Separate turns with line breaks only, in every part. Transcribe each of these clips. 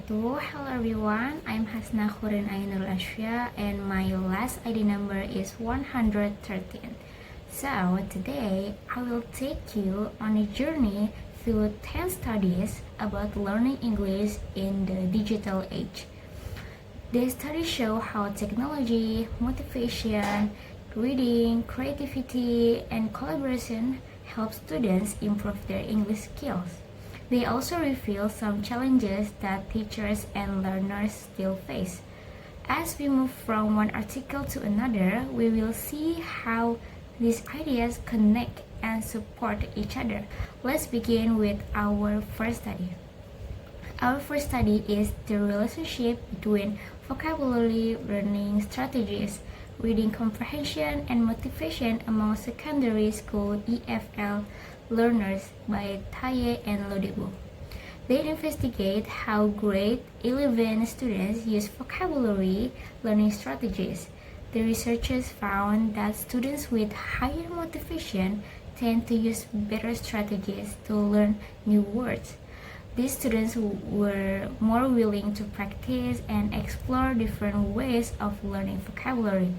wabarakatuh. Hello everyone, I'm Hasna Khurin Ainul Ashya and my last ID number is 113. So today I will take you on a journey through 10 studies about learning English in the digital age. The studies show how technology, motivation, reading, creativity, and collaboration help students improve their English skills. They also reveal some challenges that teachers and learners still face. As we move from one article to another, we will see how these ideas connect and support each other. Let's begin with our first study. Our first study is the relationship between vocabulary learning strategies, reading comprehension, and motivation among secondary school EFL learners by Taye and Lodebo. They investigate how grade 11 students use vocabulary learning strategies. The researchers found that students with higher motivation tend to use better strategies to learn new words. These students were more willing to practice and explore different ways of learning vocabulary.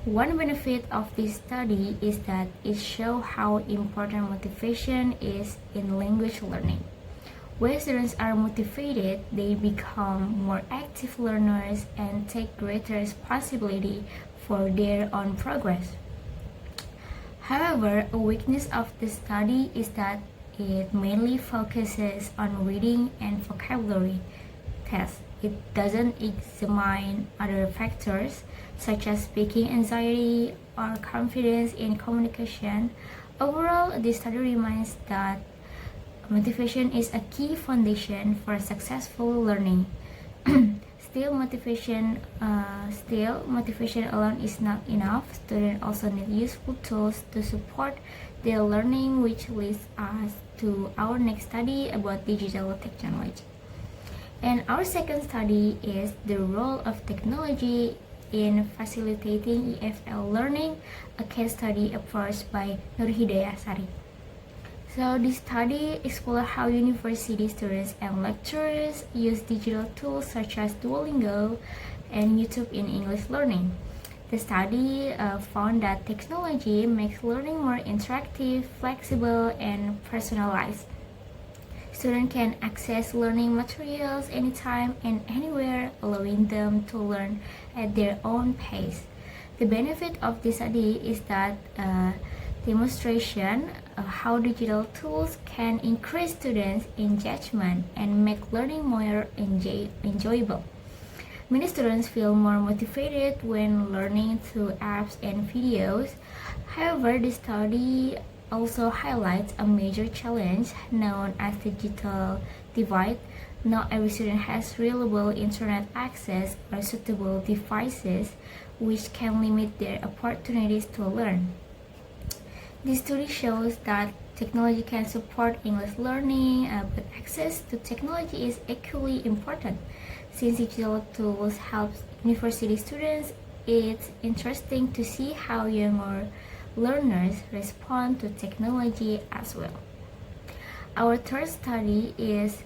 One benefit of this study is that it shows how important motivation is in language learning. When students are motivated, they become more active learners and take greater responsibility for their own progress. However, a weakness of this study is that it mainly focuses on reading and vocabulary tests. It doesn't examine other factors such as speaking anxiety or confidence in communication. Overall, this study reminds that motivation is a key foundation for successful learning. Still, motivation alone is not enough. Students also need useful tools to support their learning, which leads us to our next study about digital technology. And our second study is the role of technology in facilitating EFL learning, a case study approach by Nur Hidayah Sari. So this study explores how university students and lecturers use digital tools such as Duolingo and YouTube in English learning. The study found that technology makes learning more interactive, flexible, and personalized. Students can access learning materials anytime and anywhere, allowing them to learn at their own pace. The benefit of this study is that demonstration how digital tools can increase students' engagement and make learning more enjoyable. Many students feel more motivated when learning through apps and videos. However, this study also highlights a major challenge known as digital divide. Not every student has reliable internet access or suitable devices, which can limit their opportunities to learn. This study shows that technology can support English learning, but access to technology is equally important. Since digital tools help university students, it's interesting to see how younger learners respond to technology as well. Our third study is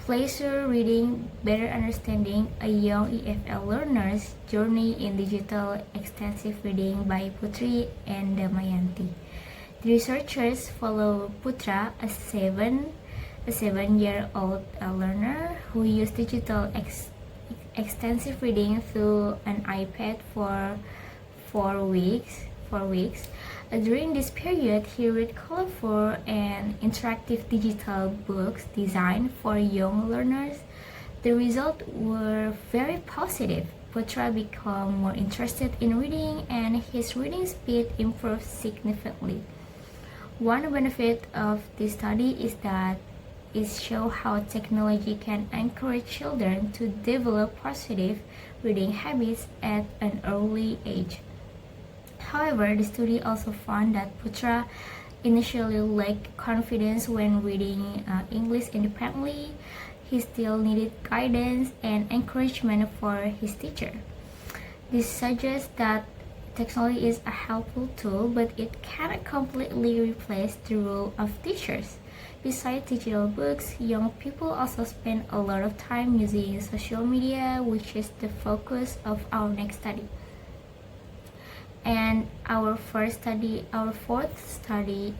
Pleasure Reading, Better Understanding a Young EFL Learner's Journey in Digital Extensive Reading by Putri and Damayanti. The researchers follow Putra, a seven-year-old learner who used digital extensive reading through an iPad for 4 weeks. During this period, he read colorful and interactive digital books designed for young learners. The results were very positive. Putra became more interested in reading and his reading speed improved significantly. One benefit of this study is that it shows how technology can encourage children to develop positive reading habits at an early age. However, the study also found that Putra initially lacked confidence when reading English independently. He still needed guidance and encouragement for his teacher. This suggests that technology is a helpful tool, but it cannot completely replace the role of teachers. Besides digital books, young people also spend a lot of time using social media, which is the focus of our next study. And our fourth study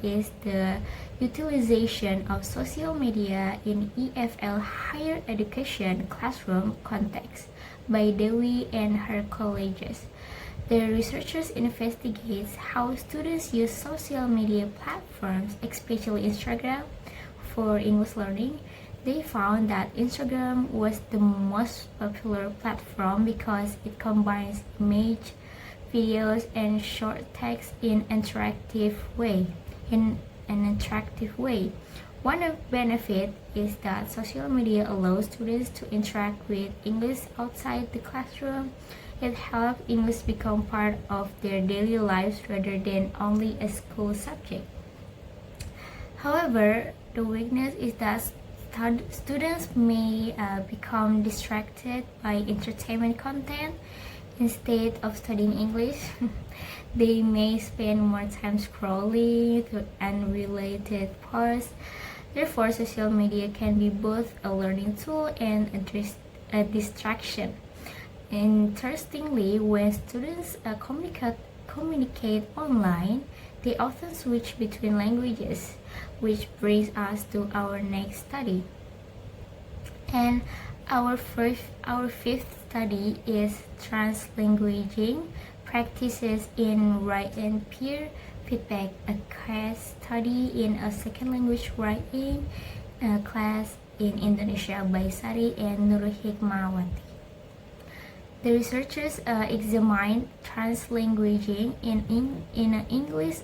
is the utilization of social media in EFL higher education classroom context by Dewi and her colleagues. The researchers investigate how students use social media platforms, especially Instagram, for English learning. They found that Instagram was the most popular platform because it combines image, videos, and short text in an interactive way. One of benefit is that social media allows students to interact with English outside the classroom. It helps English become part of their daily lives rather than only a school subject. However, the weakness is that students may become distracted by entertainment content instead of studying English. They may spend more time scrolling through unrelated posts. Therefore, social media can be both a learning tool and a distraction. Interestingly, when students communicate online, they often switch between languages, which brings us to our next study. And our fifth study is translanguaging practices in writing peer feedback, a case study in a second language writing class in Indonesia by Sari and Nur Hikmawati. The researchers examined translanguaging in an English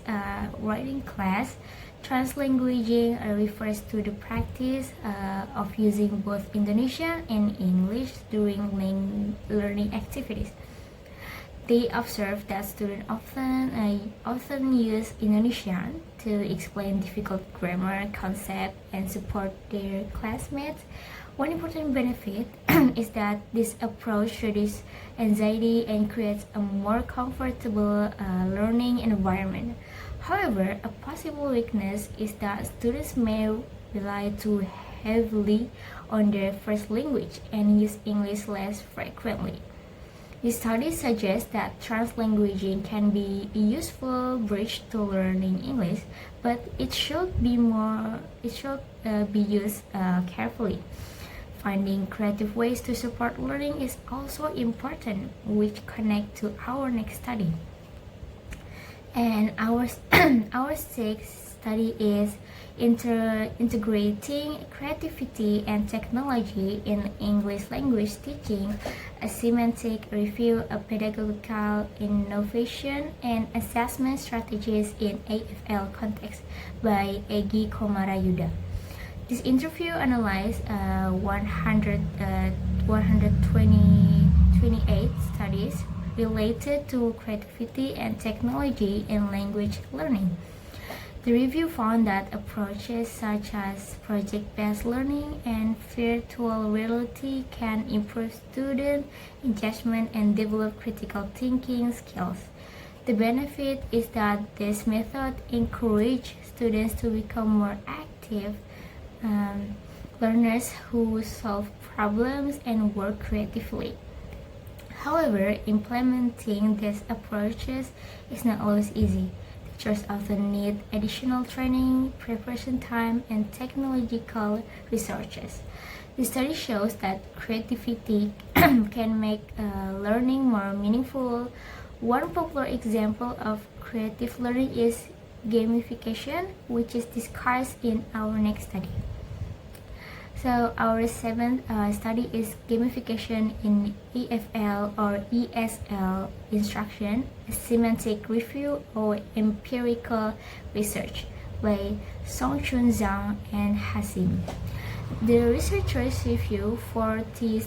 writing class. Translanguaging refers to the practice of using both Indonesian and English during learning activities. They observed that students often use Indonesian to explain difficult grammar concepts and support their classmates. One important benefit is that this approach reduces anxiety and creates a more comfortable learning environment. However, a possible weakness is that students may rely too heavily on their first language and use English less frequently. The study suggests that translanguaging can be a useful bridge to learning English, but it should be used carefully. Finding creative ways to support learning is also important, which connect to our next study. And our sixth study is integrating creativity and technology in English language teaching, a semantic review of pedagogical innovation and assessment strategies in AFL context by Egy Komarayuda. This interview analyzed 128 studies related to creativity and technology in language learning. The review found that approaches such as project-based learning and virtual reality can improve student engagement and develop critical thinking skills. The benefit is that this method encourages students to become more active learners who solve problems and work creatively. However, implementing these approaches is not always easy. Teachers often need additional training, preparation time, and technological resources. The study shows that creativity can make learning more meaningful. One popular example of creative learning is gamification, which is discussed in our next study. So our seventh study is gamification in EFL or ESL instruction, semantic review or empirical research by Songchun Zhang and Hasim. The researchers review 40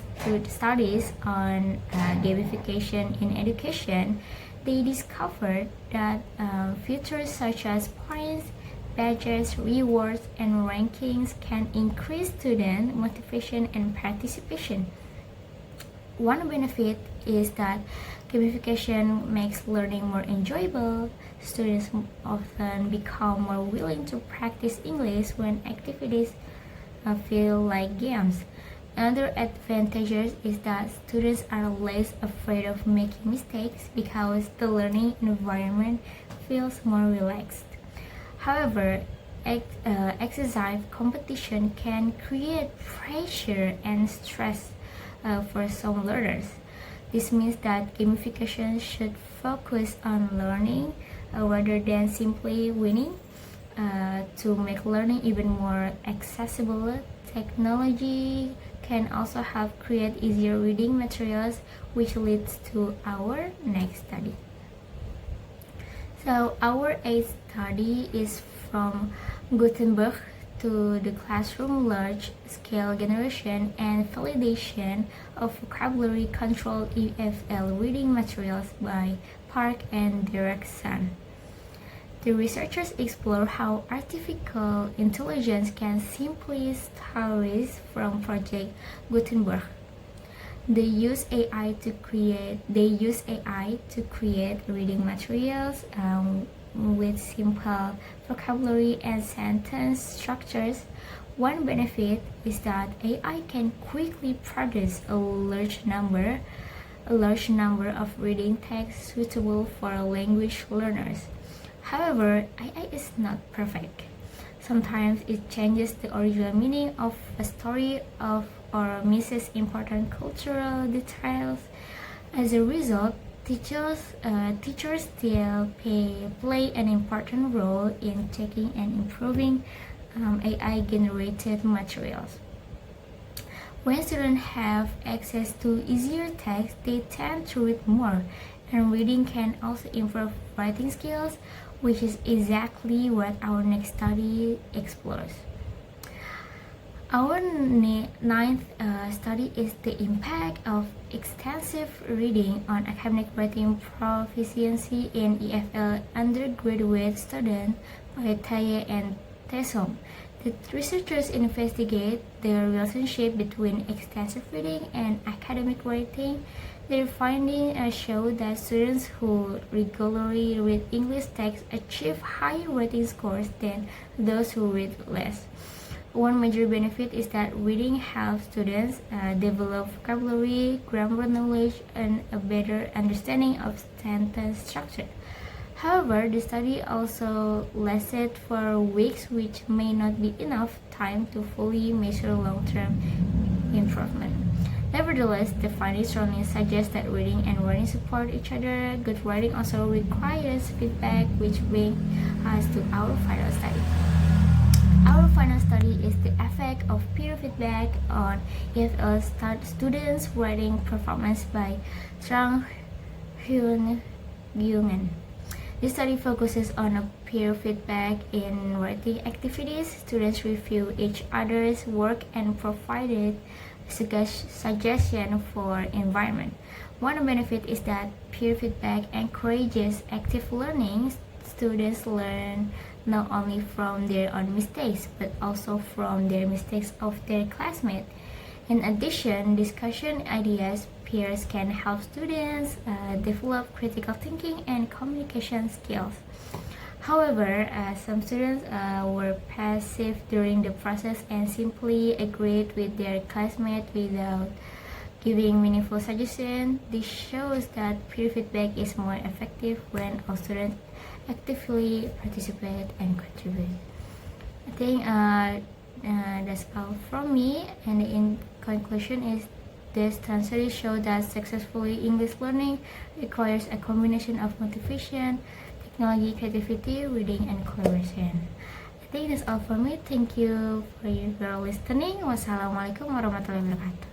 studies on gamification in education. They discovered that features such as points, badges, rewards, and rankings can increase student motivation and participation. One benefit is that gamification makes learning more enjoyable. Students often become more willing to practice English when activities feel like games. Another advantage is that students are less afraid of making mistakes because the learning environment feels more relaxed. However, excessive competition can create pressure and stress for some learners. This means that gamification should focus on learning rather than simply winning. To make learning even more accessible, technology can also help create easier reading materials, which leads to our next study. So our eighth study is from Gutenberg to the classroom large-scale generation and validation of vocabulary controlled EFL reading materials by Park and Derrickson. The researchers explore how artificial intelligence can simplify stories from Project Gutenberg. They use AI to create reading materials with simple vocabulary and sentence structures. One benefit is that AI can quickly produce a large number of reading texts suitable for language learners. However, AI is not perfect. Sometimes it changes the original meaning of a story or misses important cultural details. As a result, teachers still play an important role in checking and improving AI-generated materials. When students have access to easier text, they tend to read more, and reading can also improve writing skills, which is exactly what our next study explores. Our ninth study is the impact of extensive reading on academic writing proficiency in EFL undergraduate students by Taye and Tessom. The researchers investigate the relationship between extensive reading and academic writing. Their findings show that students who regularly read English texts achieve higher writing scores than those who read less. One major benefit is that reading helps students develop vocabulary, grammar knowledge, and a better understanding of sentence structure. However, the study also lasted for weeks, which may not be enough time to fully measure long-term improvement. Nevertheless, the findings strongly suggest that reading and writing support each other. Good writing also requires feedback, which brings us to our final study. Our final study is the effect of peer feedback on EFL students' writing performance by Trang Hyun Gyungen. This study focuses on peer feedback in writing activities. Students review each other's work and provided suggestion for environment. One benefit is that peer feedback encourages active learning. Students learn not only from their own mistakes but also from their mistakes of their classmates. In addition, discussion ideas peers can help students develop critical thinking and communication skills. However, some students were passive during the process and simply agreed with their classmates without giving meaningful suggestions. This shows that peer feedback is more effective when all students actively participate and contribute. I think that's all from me, and in conclusion is this study shows that successfully English learning requires a combination of motivation, technology, creativity, reading, and collaboration. I think that's all for me. Thank you for your listening. Wassalamualaikum warahmatullahi wabarakatuh.